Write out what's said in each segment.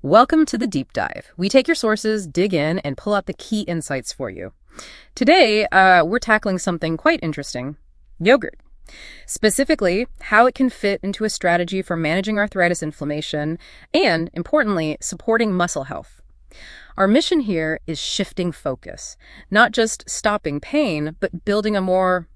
Welcome to the Deep Dive. We take your sources, dig in, and pull out the key insights for you. Today, we're tackling something quite interesting: yogurt. Specifically, how it can fit into a strategy for managing arthritis inflammation and, importantly, supporting muscle health. Our mission here is shifting focus, not just stopping pain, but building a more,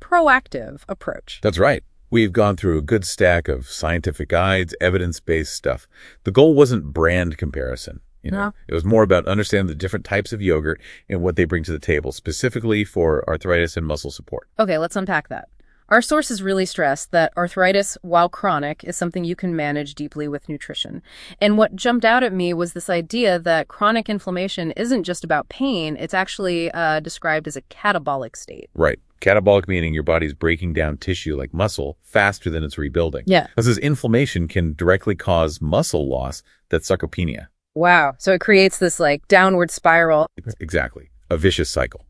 proactive approach. That's right. We've gone through a good stack of scientific guides, evidence-based stuff. The goal wasn't brand comparison. No. It was more about understanding the different types of yogurt and what they bring to the table, specifically for arthritis and muscle support. Okay, let's unpack that. Our sources really stress that arthritis, while chronic, is something you can manage deeply with nutrition. And what jumped out at me was this idea that chronic inflammation isn't just about pain, it's actually described as a catabolic state. Right. Catabolic meaning your body's breaking down tissue like muscle faster than it's rebuilding. Yeah. This inflammation can directly cause muscle loss. That's sarcopenia. Wow. So it creates this downward spiral. Exactly. A vicious cycle.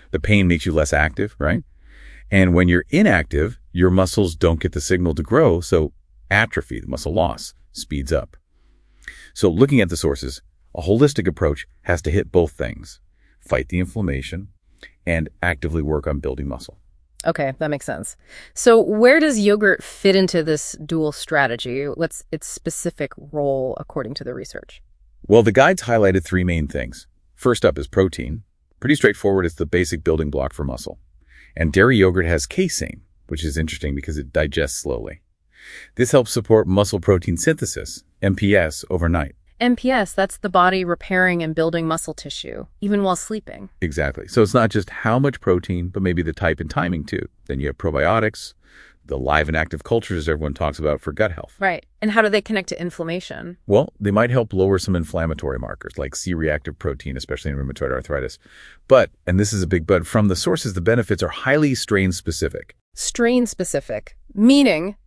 The pain makes you less active, right? And when you're inactive, your muscles don't get the signal to grow, so atrophy, the muscle loss, speeds up. So looking at the sources, a holistic approach has to hit both things: fight the inflammation and actively work on building muscle. Okay, that makes sense. So where does yogurt fit into this dual strategy? What's its specific role according to the research? Well, the guides highlighted three main things. First up is protein. Pretty straightforward. It's the basic building block for muscle. And dairy yogurt has casein, which is interesting because it digests slowly. This helps support muscle protein synthesis, MPS, overnight. MPS, that's the body repairing and building muscle tissue, even while sleeping. Exactly. So it's not just how much protein, but maybe the type and timing too. Then you have probiotics, the live and active cultures everyone talks about for gut health. Right. And how do they connect to inflammation? Well, they might help lower some inflammatory markers like C-reactive protein, especially in rheumatoid arthritis. But, and this is a big but, from the sources, the benefits are highly strain-specific. Strain-specific, meaning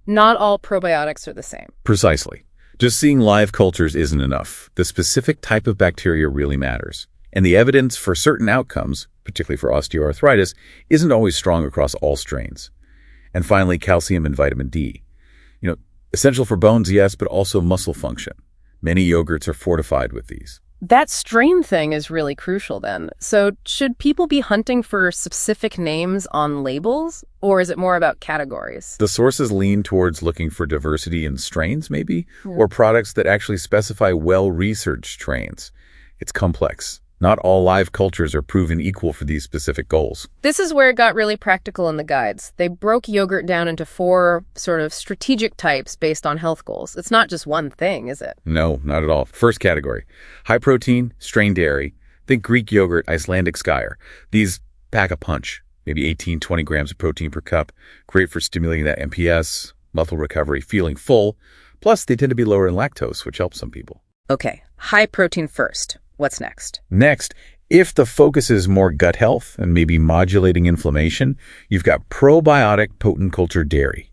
not all probiotics are the same. Precisely. Just seeing live cultures isn't enough. The specific type of bacteria really matters. And the evidence for certain outcomes, particularly for osteoarthritis, isn't always strong across all strains. And finally, calcium and vitamin D. Essential for bones, yes, but also muscle function. Many yogurts are fortified with these. That strain thing is really crucial then. So should people be hunting for specific names on labels, or is it more about categories? The sources lean towards looking for diversity in strains, maybe, or products that actually specify well-researched strains. It's complex. Not all live cultures are proven equal for these specific goals. This is where it got really practical in the guides. They broke yogurt down into 4 sort of strategic types based on health goals. It's not just one thing, is it? No, not at all. First category: high protein, strained dairy. Think Greek yogurt, Icelandic skyr. These pack a punch, maybe 18, 20 grams of protein per cup. Great for stimulating that MPS, muscle recovery, feeling full. Plus, they tend to be lower in lactose, which helps some people. Okay, high protein first. What's next? Next, if the focus is more gut health and maybe modulating inflammation, you've got probiotic potent culture dairy.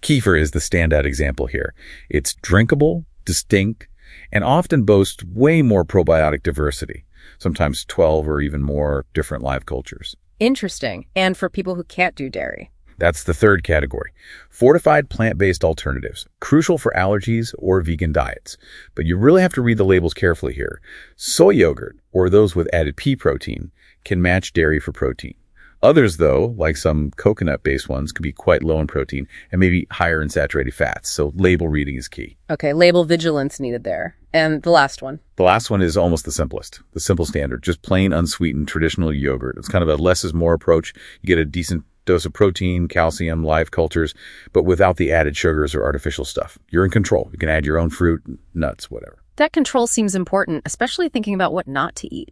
Kefir is the standout example here. It's drinkable, distinct, and often boasts way more probiotic diversity, sometimes 12 or even more different live cultures. Interesting. And for people who can't do dairy? That's the third category. Fortified plant-based alternatives, crucial for allergies or vegan diets. But you really have to read the labels carefully here. Soy yogurt, or those with added pea protein, can match dairy for protein. Others, though, like some coconut-based ones, can be quite low in protein and maybe higher in saturated fats. So label reading is key. Okay, label vigilance needed there. And the last one? The last one is almost the simplest, the simple standard, just plain unsweetened traditional yogurt. It's kind of a less is more approach. You get a decent dose of protein, calcium, live cultures, but without the added sugars or artificial stuff. You're in control. You can add your own fruit, nuts, whatever. That control seems important, especially thinking about what not to eat.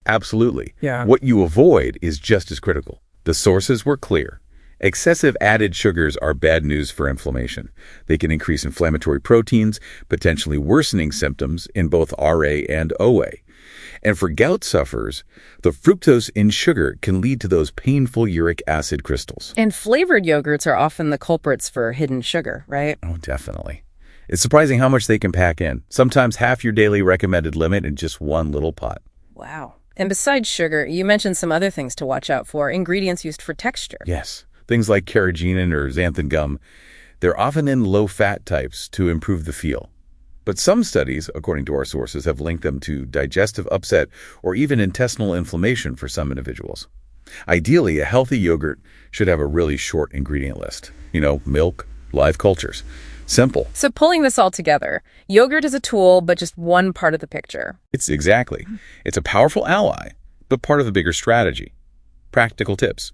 Absolutely. Yeah. What you avoid is just as critical. The sources were clear. Excessive added sugars are bad news for inflammation. They can increase inflammatory proteins, potentially worsening symptoms in both RA and OA. And for gout sufferers, the fructose in sugar can lead to those painful uric acid crystals. And flavored yogurts are often the culprits for hidden sugar, right? Oh, definitely. It's surprising how much they can pack in. Sometimes half your daily recommended limit in just one little pot. Wow. And besides sugar, you mentioned some other things to watch out for, ingredients used for texture. Yes. Things like carrageenan or xanthan gum, they're often in low-fat types to improve the feel. But some studies, according to our sources, have linked them to digestive upset or even intestinal inflammation for some individuals. Ideally, a healthy yogurt should have a really short ingredient list. Milk, live cultures. Simple. So pulling this all together, yogurt is a tool, but just one part of the picture. It's a powerful ally, but part of a bigger strategy. Practical tips.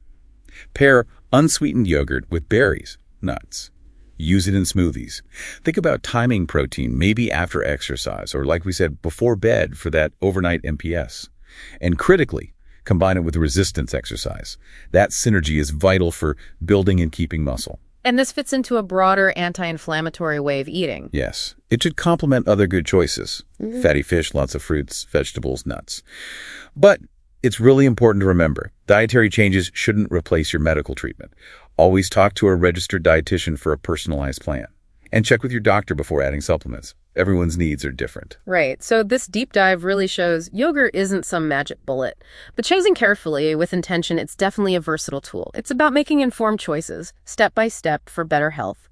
Pair unsweetened yogurt with berries, nuts. Use it in smoothies. Think about timing protein, maybe after exercise, or like we said, before bed for that overnight MPS. And critically, combine it with resistance exercise. That synergy is vital for building and keeping muscle. And this fits into a broader anti-inflammatory way of eating. Yes, it should complement other good choices. Fatty fish, lots of fruits, vegetables, nuts. But it's really important to remember, dietary changes shouldn't replace your medical treatment. Always talk to a registered dietitian for a personalized plan. And check with your doctor before adding supplements. Everyone's needs are different. Right. So this deep dive really shows yogurt isn't some magic bullet. But choosing carefully with intention, it's definitely a versatile tool. It's about making informed choices, step by step, for better health.